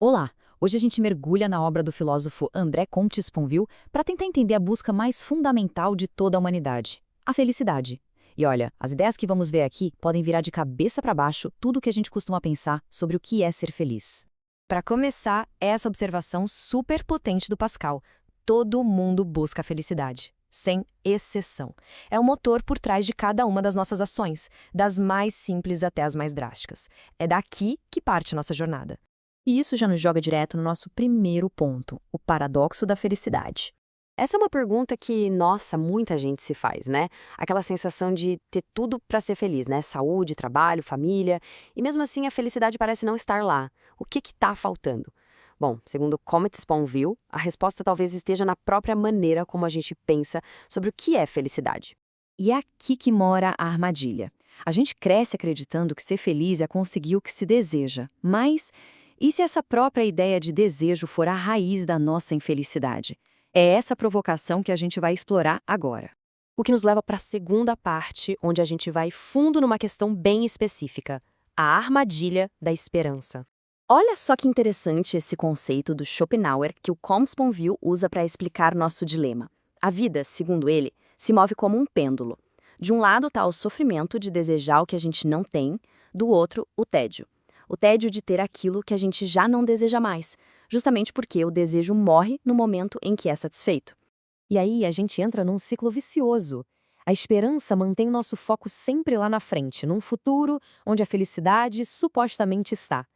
Olá! Hoje a gente mergulha na obra do filósofo André Comte Sponville para tentar entender a busca mais fundamental de toda a humanidade, a felicidade. E olha, as ideias que vamos ver aqui podem virar de cabeça para baixo tudo o que a gente costuma pensar sobre o que é ser feliz. Para começar, essa observação super potente do Pascal. Todo mundo busca a felicidade, sem exceção. É o motor por trás de cada uma das nossas ações, das mais simples até as mais drásticas. É daqui que parte nossa jornada. E isso já nos joga direto no nosso primeiro ponto, o paradoxo da felicidade. Essa é uma pergunta que, nossa, muita gente se faz, né? Aquela sensação de ter tudo para ser feliz, né? Saúde, trabalho, família, e mesmo assim a felicidade parece não estar lá. O que está faltando? Bom, segundo Comte Sponville, a resposta talvez esteja na própria maneira como a gente pensa sobre o que é felicidade. E é aqui que mora a armadilha. A gente cresce acreditando que ser feliz é conseguir o que se deseja, mas e se essa própria ideia de desejo for a raiz da nossa infelicidade? É essa provocação que a gente vai explorar agora. O que nos leva para a segunda parte, onde a gente vai fundo numa questão bem específica: a armadilha da esperança. Olha só que interessante esse conceito do Schopenhauer que o Comte Sponville usa para explicar nosso dilema. A vida, segundo ele, se move como um pêndulo. De um lado está o sofrimento de desejar o que a gente não tem, do outro, o tédio. O tédio de ter aquilo que a gente já não deseja mais, justamente porque o desejo morre no momento em que é satisfeito. E aí a gente entra num ciclo vicioso. A esperança mantém nosso foco sempre lá na frente, num futuro onde a felicidade supostamente está.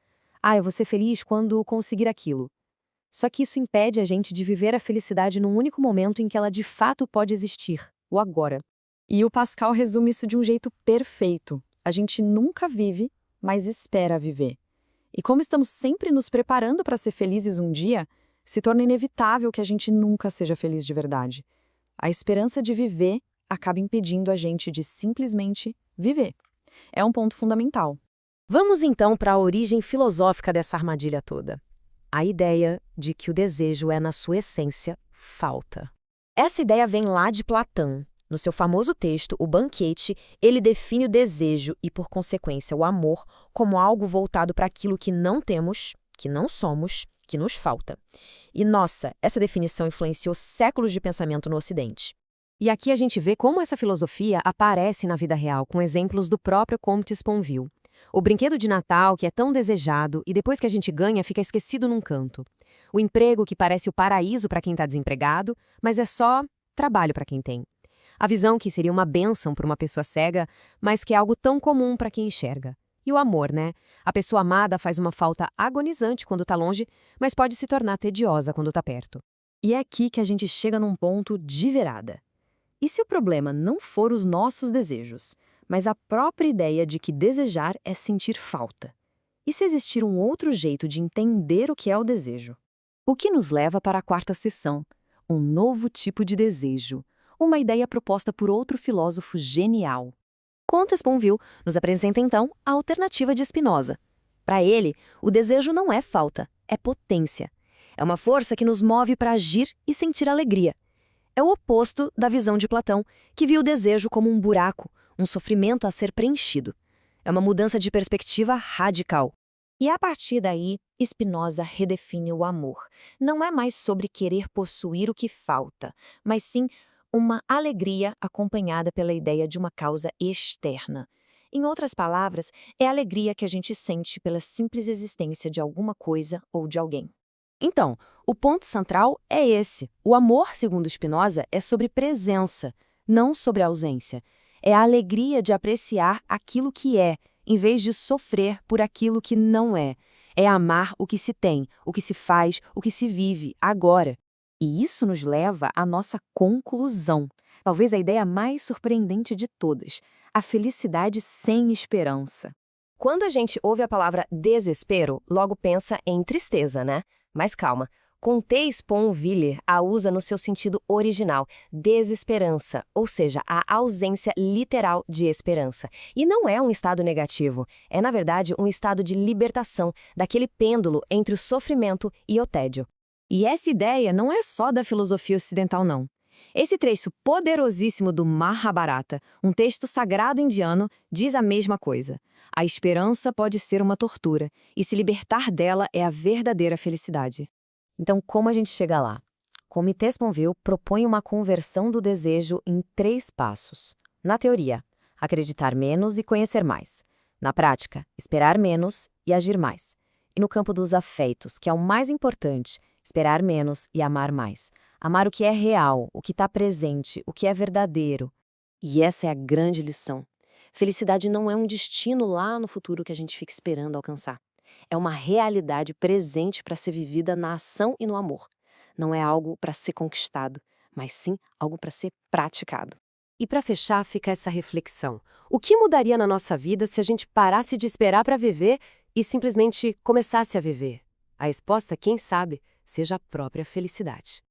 Ah, eu vou ser feliz quando conseguir aquilo. Só que isso impede a gente de viver a felicidade num único momento em que ela de fato pode existir, o agora. E o Pascal resume isso de um jeito perfeito. A gente nunca vive, mas espera viver. E como estamos sempre nos preparando para ser felizes um dia, se torna inevitável que a gente nunca seja feliz de verdade. A esperança de viver acaba impedindo a gente de simplesmente viver. É um ponto fundamental. Vamos então para a origem filosófica dessa armadilha toda. A ideia de que o desejo é, na sua essência, falta. Essa ideia vem lá de Platão. No seu famoso texto, O Banquete, ele define o desejo e, por consequência, o amor como algo voltado para aquilo que não temos, que não somos, que nos falta. E, nossa, essa definição influenciou séculos de pensamento no Ocidente. E aqui a gente vê como essa filosofia aparece na vida real, com exemplos do próprio Comte Sponville. O brinquedo de Natal, que é tão desejado, e depois que a gente ganha, fica esquecido num canto. O emprego, que parece o paraíso para quem está desempregado, mas é só trabalho para quem tem. A visão, que seria uma bênção para uma pessoa cega, mas que é algo tão comum para quem enxerga. E o amor, né? A pessoa amada faz uma falta agonizante quando está longe, mas pode se tornar tediosa quando está perto. E é aqui que a gente chega num ponto de virada. E se o problema não for os nossos desejos, mas a própria ideia de que desejar é sentir falta? E se existir um outro jeito de entender o que é o desejo? O que nos leva para a quarta seção, um novo tipo de desejo. Uma ideia proposta por outro filósofo genial. Comte Sponville nos apresenta então a alternativa de Spinoza. Para ele, o desejo não é falta, é potência. É uma força que nos move para agir e sentir alegria. É o oposto da visão de Platão, que viu o desejo como um buraco, um sofrimento a ser preenchido. É uma mudança de perspectiva radical. E a partir daí, Spinoza redefine o amor. Não é mais sobre querer possuir o que falta, mas sim uma alegria acompanhada pela ideia de uma causa externa. Em outras palavras, é a alegria que a gente sente pela simples existência de alguma coisa ou de alguém. Então, o ponto central é esse. O amor, segundo Spinoza, é sobre presença, não sobre ausência. É a alegria de apreciar aquilo que é, em vez de sofrer por aquilo que não é. É amar o que se tem, o que se faz, o que se vive, agora. E isso nos leva à nossa conclusão, talvez a ideia mais surpreendente de todas, a felicidade sem esperança. Quando a gente ouve a palavra desespero, logo pensa em tristeza, né? Mas calma, Comte Sponville a usa no seu sentido original, desesperança, ou seja, a ausência literal de esperança. E não é um estado negativo, é na verdade um estado de libertação daquele pêndulo entre o sofrimento e o tédio. E essa ideia não é só da filosofia ocidental, não. Esse trecho poderosíssimo do Mahabharata, um texto sagrado indiano, diz a mesma coisa. A esperança pode ser uma tortura, e se libertar dela é a verdadeira felicidade. Então, como a gente chega lá? O Comitê Sponville propõe uma conversão do desejo em 3 passos. Na teoria, acreditar menos e conhecer mais. Na prática, esperar menos e agir mais. E no campo dos afetos, que é o mais importante, esperar menos e amar mais. Amar o que é real, o que está presente, o que é verdadeiro. E essa é a grande lição. Felicidade não é um destino lá no futuro que a gente fica esperando alcançar. É uma realidade presente para ser vivida na ação e no amor. Não é algo para ser conquistado, mas sim algo para ser praticado. E para fechar, fica essa reflexão. O que mudaria na nossa vida se a gente parasse de esperar para viver e simplesmente começasse a viver? A resposta, quem sabe, seja a própria felicidade.